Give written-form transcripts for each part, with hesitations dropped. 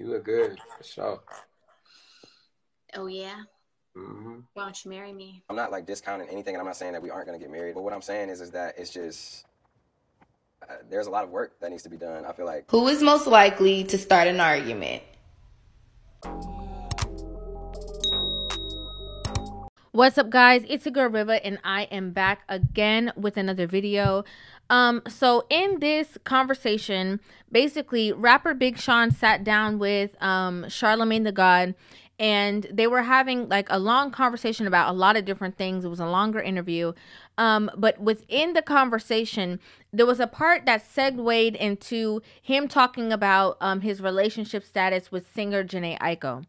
You look good, for sure. Oh, yeah? Mm-hmm. Why don't you marry me? I'm not like discounting anything, and I'm not saying that we aren't going to get married. But what I'm saying is that it's just there's a lot of work that needs to be done. I feel like. Who is most likely to start an argument? What's up, guys? It's your girl Rivah, and I am back again with another video. So in this conversation, basically, rapper Big Sean sat down with Charlemagne the God, and they were having like a long conversation about a lot of different things. It was a longer interview. But within the conversation, there was a part that segued into him talking about his relationship status with singer Jhene Aiko.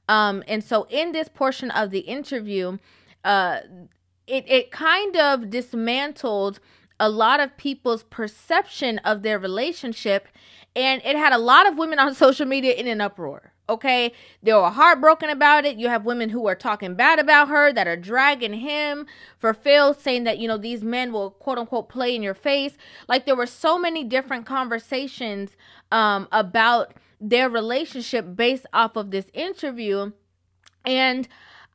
And so in this portion of the interview, it kind of dismantled a lot of people's perception of their relationship, and it had a lot of women on social media in an uproar. Okay, they were heartbroken about it. You have women who are talking bad about her, that are dragging him for Phil, saying that, you know, these men will quote unquote play in your face. Like, there were so many different conversations about their relationship based off of this interview. And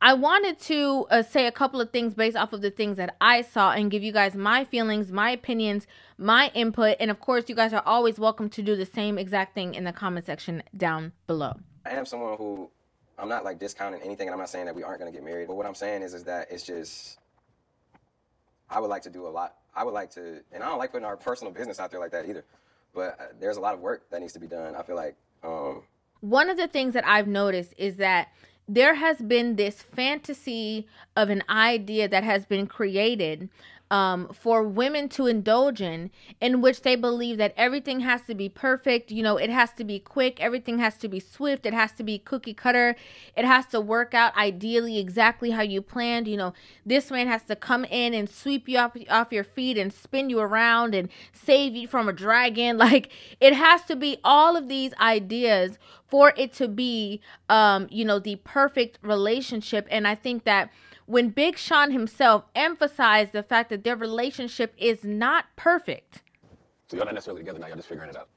I wanted to say a couple of things based off of the things that I saw and give you guys my feelings, my opinions, my input. And of course, you guys are always welcome to do the same exact thing in the comment section down below. I am someone who, I'm not like discounting anything, and I'm not saying that we aren't going to get married. But what I'm saying is that it's just, I would like to do a lot. I would like to, and I don't like putting our personal business out there like that either. But there's a lot of work that needs to be done. I feel like. One of the things that I've noticed is that there has been this fantasy of an idea that has been created for women to indulge in which they believe that everything has to be perfect. You know, it has to be quick. Everything has to be swift. It has to be cookie cutter. It has to work out ideally exactly how you planned. You know, this man has to come in and sweep you off your feet and spin you around and save you from a dragon. Like, it has to be all of these ideas for it to be, you know, the perfect relationship. And I think that when Big Sean himself emphasized the fact that their relationship is not perfect. So y'all not necessarily together now, y'all just figuring it out.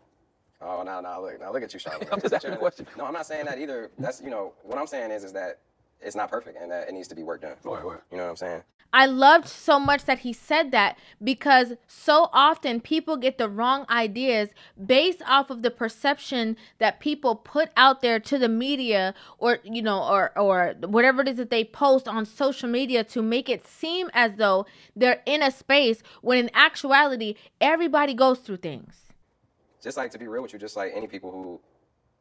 Oh, now look at you, Charlotte. I'm just asking a question. No, I'm not saying that either. That's, you know, what I'm saying is that it's not perfect and that it needs to be work done. Right. You know what I'm saying? I loved so much that he said that, because so often people get the wrong ideas based off of the perception that people put out there to the media, or, you know, or whatever it is that they post on social media to make it seem as though they're in a space when in actuality, everybody goes through things. Just like, to be real with you, just like any people who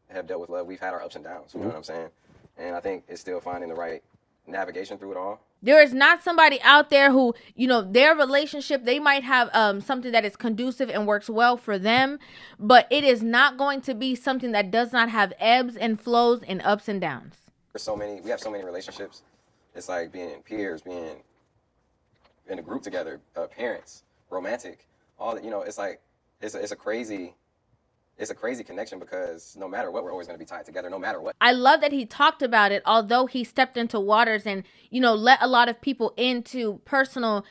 have dealt with love, we've had our ups and downs. You know what I'm saying? And I think it's still finding the right navigation through it all. There is not somebody out there who, you know, their relationship, they might have something that is conducive and works well for them, but it is not going to be something that does not have ebbs and flows and ups and downs. We have so many relationships. It's like being peers, being in a group together, parents, romantic, all that. You know, it's like it's a crazy connection, because no matter what, we're always going to be tied together, no matter what. I love that he talked about it, although he stepped into waters and, you know, let a lot of people into personal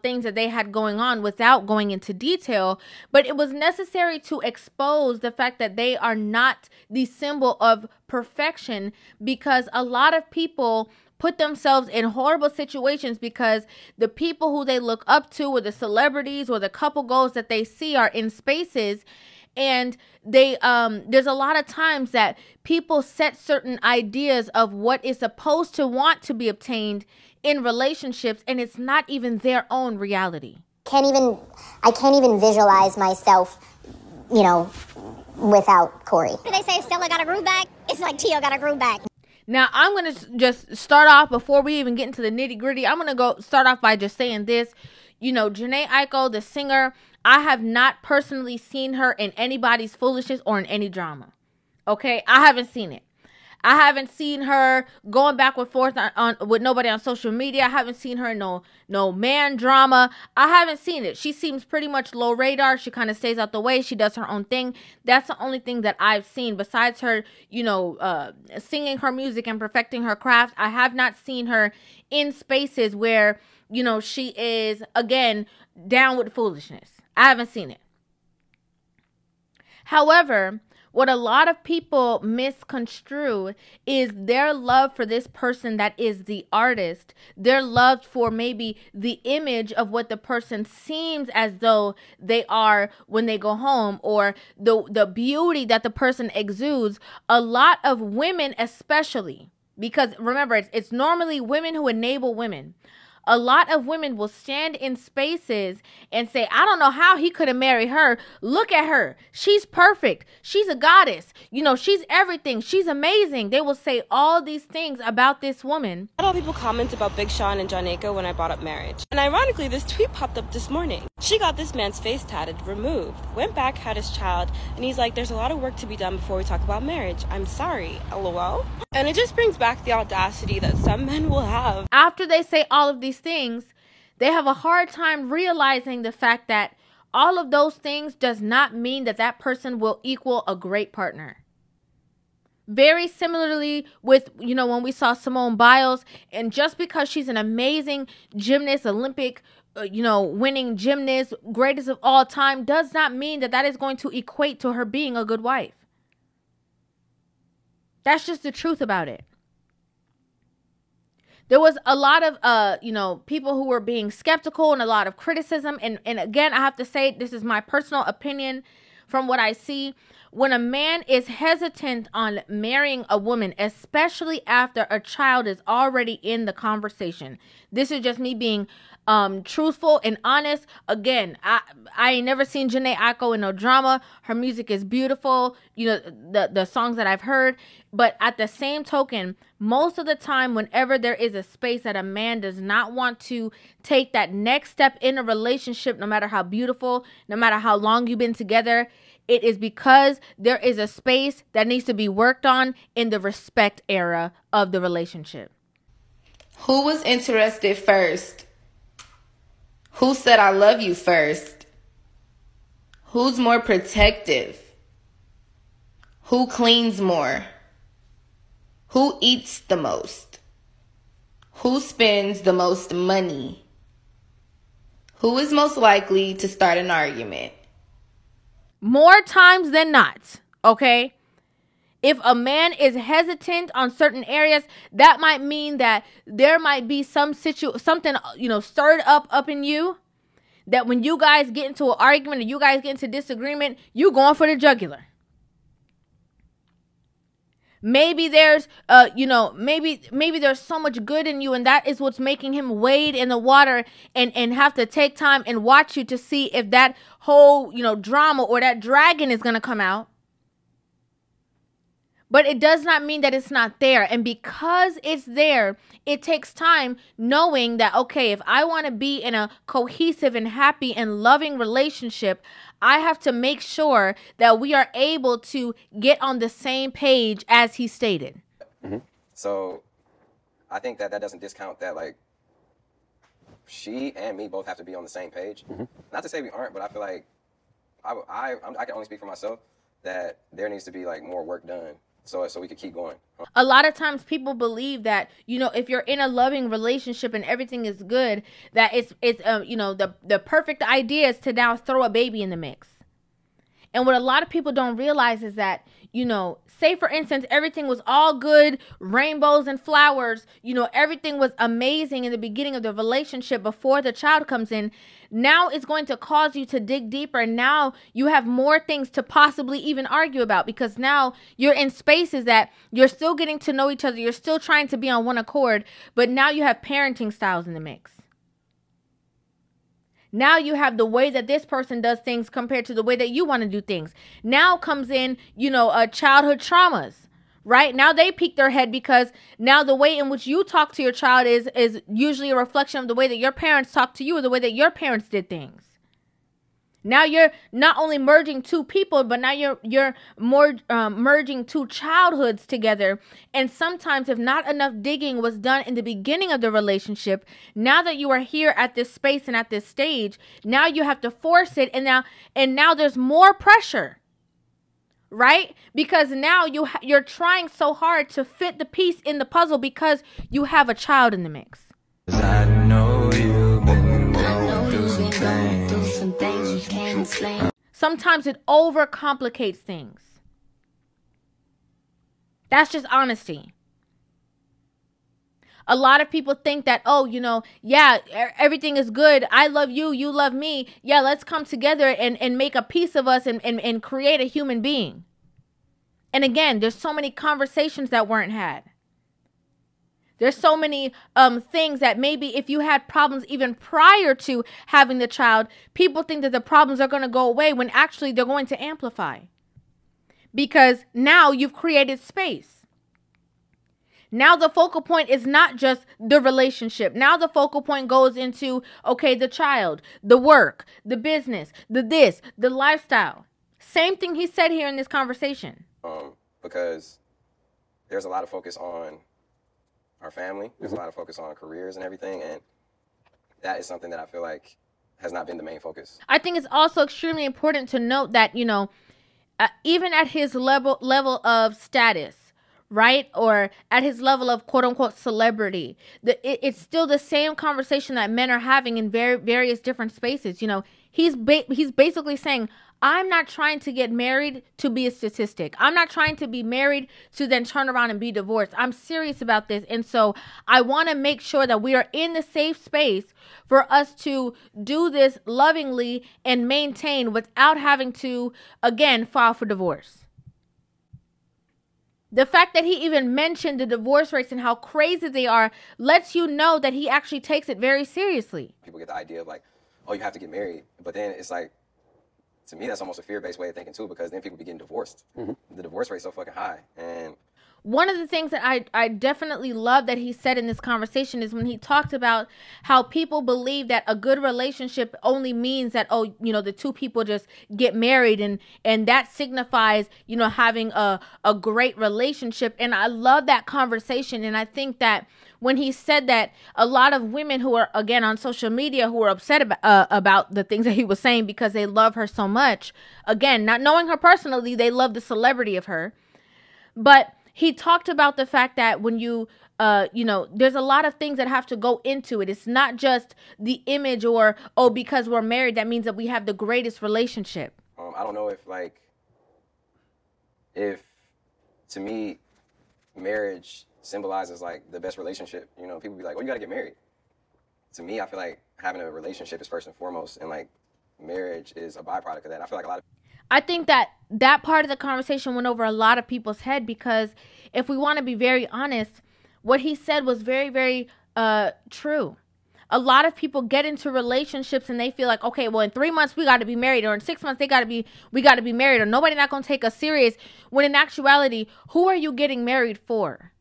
things that they had going on without going into detail. But it was necessary to expose the fact that they are not the symbol of perfection, because a lot of people put themselves in horrible situations because the people who they look up to, or the celebrities or the couple goals that they see, are in spaces. And they there's a lot of times that people set certain ideas of what is supposed to want to be obtained in relationships, and it's not even their own reality. I can't even visualize myself, you know, without Corey. They say Stella got a groove back. It's like Tio got a groove back. Now, I'm going to just start off, before we even get into the nitty gritty, I'm going to start off by just saying this. You know, Jhene Aiko, the singer, I have not personally seen her in anybody's foolishness or in any drama. Okay? I haven't seen it. I haven't seen her going back and forth with nobody on social media. I haven't seen her in no man drama. I haven't seen it. She seems pretty much low radar. She kind of stays out the way. She does her own thing. That's the only thing that I've seen besides her, you know, singing her music and perfecting her craft. I have not seen her in spaces where, you know, she is, again, down with foolishness. I haven't seen it. However, What a lot of people misconstrue is their love for this person that is the artist, their love for maybe the image of what the person seems as though they are when they go home, or the beauty that the person exudes. A lot of women especially, because remember, it's normally women who enable women. A lot of women will stand in spaces and say, I don't know how he could have married her. Look at her. She's perfect. She's a goddess. You know, she's everything. She's amazing. They will say all these things about this woman. A lot of people comment about Big Sean and Jhene Aiko when I brought up marriage. And ironically, this tweet popped up this morning. She got this man's face tatted, removed, went back, had his child, and he's like, there's a lot of work to be done before we talk about marriage. I'm sorry, LOL. And it just brings back the audacity that some men will have. After they say all of these things, they have a hard time realizing the fact that all of those things does not mean that that person will equal a great partner. Very similarly with, you know, when we saw Simone Biles, and just because she's an amazing gymnast, Olympic, winning gymnast, greatest of all time, does not mean that that is going to equate to her being a good wife. That's just the truth about it. There was a lot of, people who were being skeptical and a lot of criticism. And again, I have to say, this is my personal opinion from what I see. When a man is hesitant on marrying a woman, especially after a child is already in the conversation, this is just me being truthful and honest. Again, I ain't never seen Jhene Aiko in no drama. Her music is beautiful, the songs that I've heard. But at the same token, most of the time, whenever there is a space that a man does not want to take that next step in a relationship, no matter how beautiful, no matter how long you've been together, it is because there is a space that needs to be worked on in the respect era of the relationship. Who was interested first? Who said I love you first? Who's more protective? Who cleans more? Who eats the most? Who spends the most money? Who is most likely to start an argument? More times than not, okay? If a man is hesitant on certain areas, that might mean that there might be something, stirred up in you, that when you guys get into an argument or you guys get into disagreement, you going for the jugular. Maybe there's, maybe there's so much good in you, and that is what's making him wade in the water and have to take time and watch you to see if that whole, drama or that dragon is going to come out. But it does not mean that it's not there. And because it's there, it takes time knowing that, okay, if I want to be in a cohesive and happy and loving relationship, I have to make sure that we are able to get on the same page as he stated. Mm-hmm. So I think that doesn't discount that, like, she and me both have to be on the same page. Mm-hmm. Not to say we aren't, but I feel like I can only speak for myself that there needs to be, like, more work done. So we could keep going. A lot of times people believe that, if you're in a loving relationship and everything is good, that it's the perfect idea is to now throw a baby in the mix. And what a lot of people don't realize is that, say for instance, everything was all good, rainbows and flowers, everything was amazing in the beginning of the relationship before the child comes in. Now it's going to cause you to dig deeper. Now you have more things to possibly even argue about, because now you're in spaces that you're still getting to know each other. You're still trying to be on one accord, but now you have parenting styles in the mix. Now you have the way that this person does things compared to the way that you want to do things. Now comes in, childhood traumas, right? Now they peek their head because now the way in which you talk to your child is usually a reflection of the way that your parents talk to you or the way that your parents did things. Now you're not only merging two people, but now you're more merging two childhoods together. And sometimes if not enough digging was done in the beginning of the relationship, now that you are here at this space and at this stage, now you have to force it. And now there's more pressure, right? Because now you're trying so hard to fit the piece in the puzzle because you have a child in the mix. I know you've been going through some things. Sometimes it overcomplicates things. That's just honesty. A lot of people think that, oh, yeah, everything is good. I love you. You love me. Yeah, let's come together and make a piece of us and create a human being. And again, there's so many conversations that weren't had. There's so many things that maybe if you had problems even prior to having the child, people think that the problems are going to go away when actually they're going to amplify. Because now you've created space. Now the focal point is not just the relationship. Now the focal point goes into, okay, the child, the work, the business, the lifestyle. Same thing he said here in this conversation. Because there's a lot of focus on our family. There's a lot of focus on careers and everything. And that is something that I feel like has not been the main focus. I think it's also extremely important to note that, even at his level of status, right? Or at his level of quote unquote celebrity, it's still the same conversation that men are having in various different spaces. He's basically saying, I'm not trying to get married to be a statistic. I'm not trying to be married to then turn around and be divorced. I'm serious about this. And so I want to make sure that we are in the safe space for us to do this lovingly and maintain without having to, again, file for divorce. The fact that he even mentioned the divorce rates and how crazy they are lets you know that he actually takes it very seriously. People get the idea of like, oh, you have to get married. But then it's like, to me, that's almost a fear-based way of thinking too, because then people be getting divorced. The divorce rate's so fucking high. And one of the things that I definitely love that he said in this conversation is when he talked about how people believe that a good relationship only means that, the two people just get married and that signifies, having a great relationship. And I love that conversation. And I think that when he said that, a lot of women who are, again, on social media who are upset about the things that he was saying because they love her so much, again, not knowing her personally, they love the celebrity of her. But he talked about the fact that when there's a lot of things that have to go into it. It's not just the image or, because we're married, that means that we have the greatest relationship. I don't know if to me, marriage symbolizes like the best relationship. People be like, oh, you got to get married. To me, I feel like having a relationship is first and foremost, and like marriage is a byproduct of that. I feel like I think that part of the conversation went over a lot of people's head, because if we want to be very honest, what he said was very, very true. A lot of people get into relationships and they feel like, okay, well, in 3 months we got to be married, or in 6 months we got to be married, or nobody not going to take us serious. When in actuality, who are you getting married for?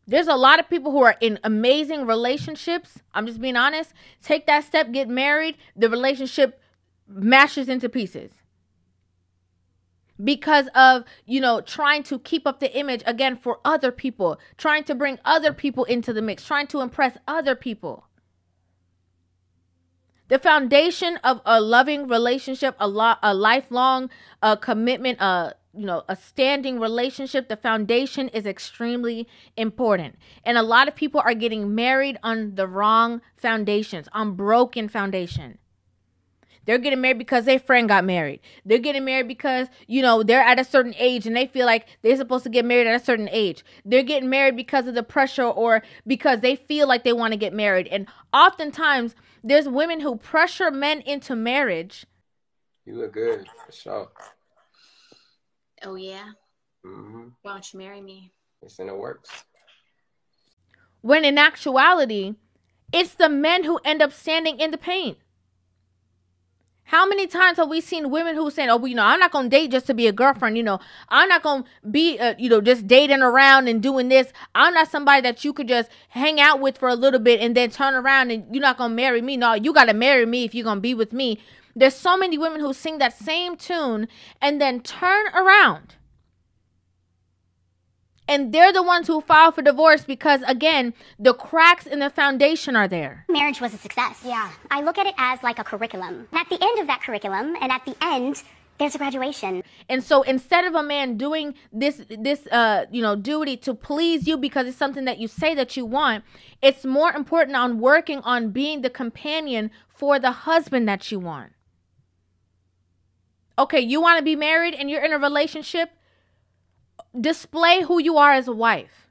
There's a lot of people who are in amazing relationships. I'm just being honest. Take that step, get married, the relationship mashes into pieces because of, trying to keep up the image again for other people, trying to bring other people into the mix, trying to impress other people. The foundation of a loving relationship, a lifelong commitment, a standing relationship, the foundation is extremely important. And a lot of people are getting married on the wrong foundations, on broken foundation. They're getting married because their friend got married. They're getting married because, they're at a certain age and they feel like they're supposed to get married at a certain age. They're getting married because of the pressure or because they feel like they want to get married. And oftentimes, there's women who pressure men into marriage. You look good, for sure. Oh, yeah? Why don't you marry me? It's in the works. When in actuality, it's the men who end up standing in the pain. How many times have we seen women who saying, oh, I'm not going to date just to be a girlfriend. I'm not going to be, just dating around and doing this. I'm not somebody that you could just hang out with for a little bit and then turn around and you're not going to marry me. No, you got to marry me if you're going to be with me. There's so many women who sing that same tune and then turn around. And they're the ones who file for divorce because, again, the cracks in the foundation are there. Marriage was a success. Yeah. I look at it as like a curriculum. And at the end of that curriculum, and at the end, there's a graduation. And so instead of a man doing this duty to please you because it's something that you say that you want, it's more important on working on being the companion for the husband that you want. Okay, you want to be married and you're in a relationship? display who you are as a wife.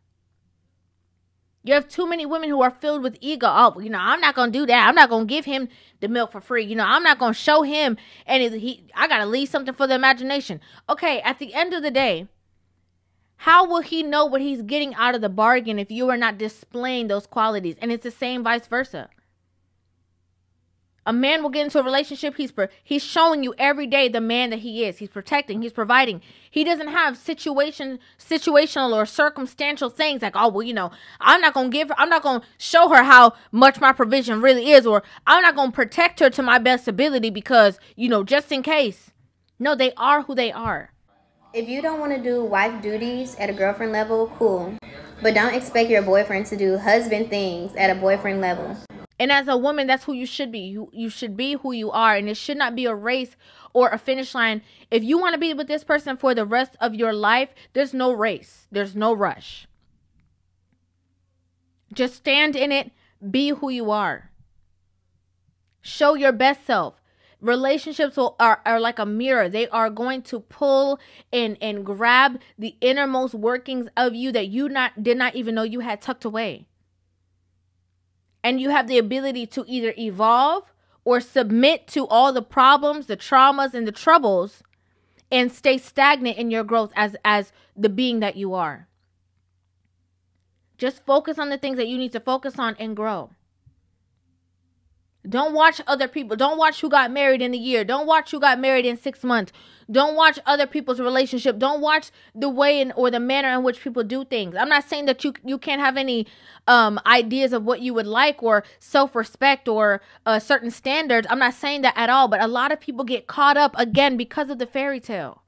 You have too many women who are filled with ego. Oh, you know, I'm not going to do that. I'm not going to give him the milk for free. You know, I'm not going to show him. And I got to leave something for the imagination. Okay, at the end of the day, how will he know what he's getting out of the bargain if you are not displaying those qualities? And it's the same vice versa. A man will get into a relationship. He's showing you every day the man that he is. He's protecting. He's providing. He doesn't have situational or circumstantial things like, oh, well, you know, I'm not going to show her how much my provision really is, or I'm not going to protect her to my best ability because, you know, just in case. No, they are who they are. If you don't want to do wife duties at a girlfriend level, cool. But don't expect your boyfriend to do husband things at a boyfriend level. And as a woman, that's who you should be. You should be who you are. And it should not be a race or a finish line. If you want to be with this person for the rest of your life, there's no race. There's no rush. Just stand in it. Be who you are. Show your best self. Relationships are like a mirror. They are going to pull and grab the innermost workings of you that you did not even know you had tucked away. And you have the ability to either evolve or submit to all the problems, the traumas, and the troubles and stay stagnant in your growth as the being that you are. Just focus on the things that you need to focus on and grow. Don't watch other people. Don't watch who got married in a year. Don't watch who got married in 6 months. Don't watch other people's relationship. Don't watch the way or the manner in which people do things. I'm not saying that you can't have any ideas of what you would like or self-respect or certain standards. I'm not saying that at all. But a lot of people get caught up again because of the fairy tale.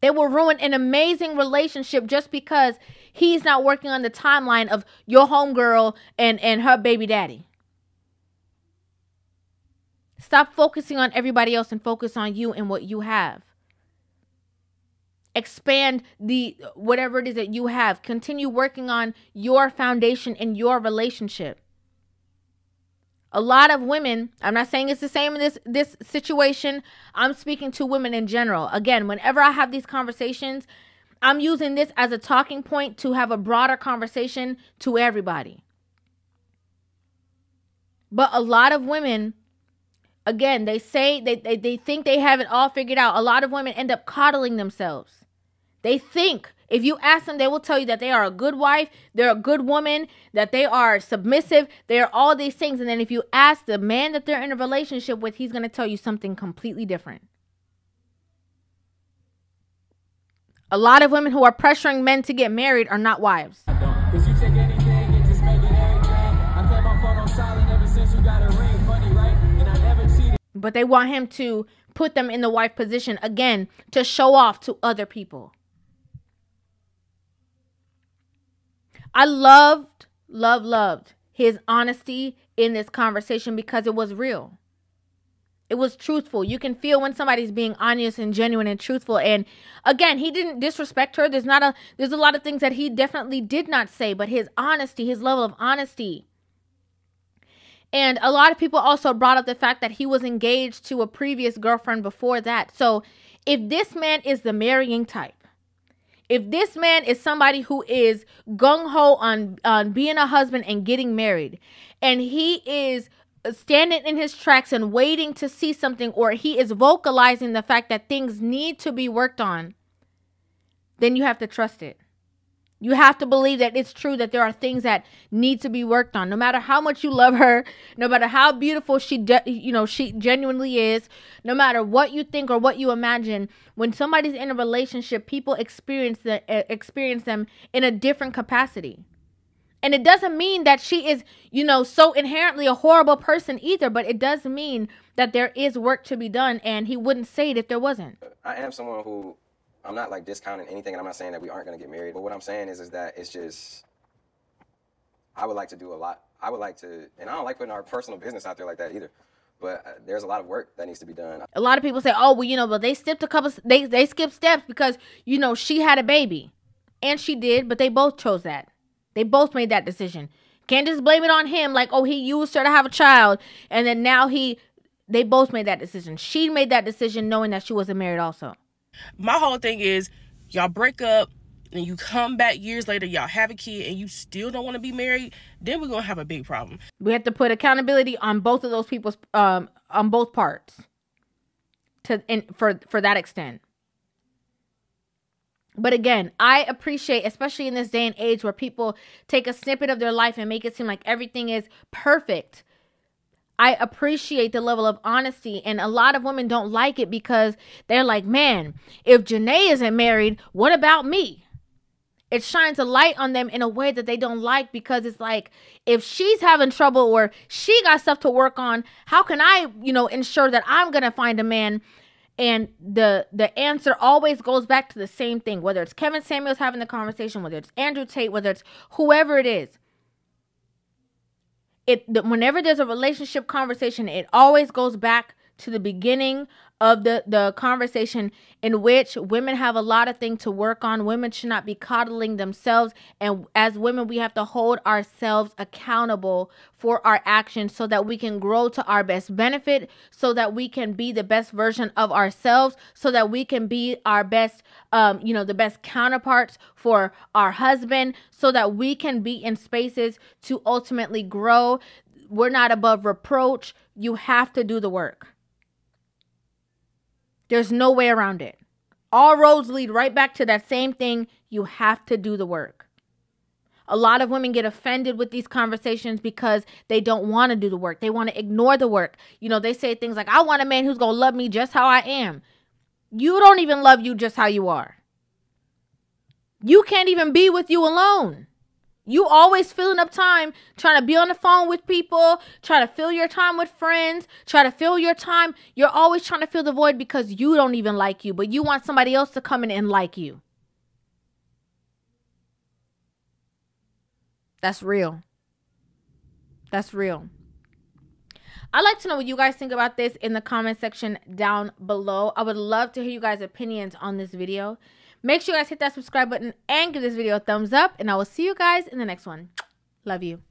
They will ruin an amazing relationship just because he's not working on the timeline of your homegirl and her baby daddy. Stop focusing on everybody else and focus on you and what you have. Expand whatever it is that you have. Continue working on your foundation in your relationship. A lot of women, I'm not saying it's the same in this situation. I'm speaking to women in general. Again, whenever I have these conversations, I'm using this as a talking point to have a broader conversation to everybody. But a lot of women, again, they say they think they have it all figured out. A lot of women end up coddling themselves. They think, if you ask them, they will tell you that they are a good wife, they're a good woman, that they are submissive, they're all these things. And then if you ask the man that they're in a relationship with, he's going to tell you something completely different. A lot of women who are pressuring men to get married are not wives. Cause you take anything and just make it everything. I kept my phone on silent ever since you got a ring. Funny, right? And I never cheated. But they want him to put them in the wife position again to show off to other people. I loved his honesty in this conversation because it was real. It was truthful. You can feel when somebody's being honest and genuine and truthful. And again, he didn't disrespect her. There's a lot of things that he definitely did not say, but his honesty, his level of honesty. And a lot of people also brought up the fact that he was engaged to a previous girlfriend before that. So if this man is the marrying type, if this man is somebody who is gung-ho on being a husband and getting married, and he is standing in his tracks and waiting to see something, or he is vocalizing the fact that things need to be worked on, then you have to trust it. You have to believe that it's true, that there are things that need to be worked on. No matter how much you love her, no matter how beautiful she genuinely is, no matter what you think or what you imagine, when somebody's in a relationship, people experience them in a different capacity. And it doesn't mean that she is, so inherently a horrible person either, but it does mean that there is work to be done, and he wouldn't say it if there wasn't. I am someone who, I'm not like discounting anything, and I'm not saying that we aren't going to get married. But what I'm saying is that it's just, I would like to do a lot. I would like to, and I don't like putting our personal business out there like that either. But there's a lot of work that needs to be done. A lot of people say, oh, well, but they skipped they skipped steps because, she had a baby. And she did, but they both chose that. They both made that decision. Can't just blame it on him like, oh, he used her to have a child. And then now they both made that decision. She made that decision knowing that she wasn't married also. My whole thing is, y'all break up, and you come back years later, y'all have a kid, and you still don't want to be married, then we're going to have a big problem. We have to put accountability on both of those people's, on both parts for that extent. But again, I appreciate, especially in this day and age where people take a snippet of their life and make it seem like everything is perfect. I appreciate the level of honesty, and a lot of women don't like it because they're like, man, if Jhene isn't married, what about me? It shines a light on them in a way that they don't like, because it's like, if she's having trouble or she got stuff to work on, how can I, ensure that I'm going to find a man? And the answer always goes back to the same thing, whether it's Kevin Samuels having the conversation, whether it's Andrew Tate, whether it's whoever it is. Whenever there's a relationship conversation, it always goes back to the beginning of the conversation, in which women have a lot of things to work on. Women should not be coddling themselves. And as women, we have to hold ourselves accountable for our actions so that we can grow to our best benefit, so that we can be the best version of ourselves, so that we can be our best, the best counterparts for our husband, so that we can be in spaces to ultimately grow. We're not above reproach. You have to do the work. There's no way around it. All roads lead right back to that same thing. You have to do the work. A lot of women get offended with these conversations because they don't want to do the work. They want to ignore the work. They say things like, I want a man who's going to love me just how I am. You don't even love you just how you are. You can't even be with you alone. You always filling up time, trying to be on the phone with people, try to fill your time with friends, try to fill your time. You're always trying to fill the void because you don't even like you, but you want somebody else to come in and like you. That's real. That's real. I'd like to know what you guys think about this in the comment section down below. I would love to hear you guys' opinions on this video. Make sure you guys hit that subscribe button and give this video a thumbs up, and I will see you guys in the next one. Love you.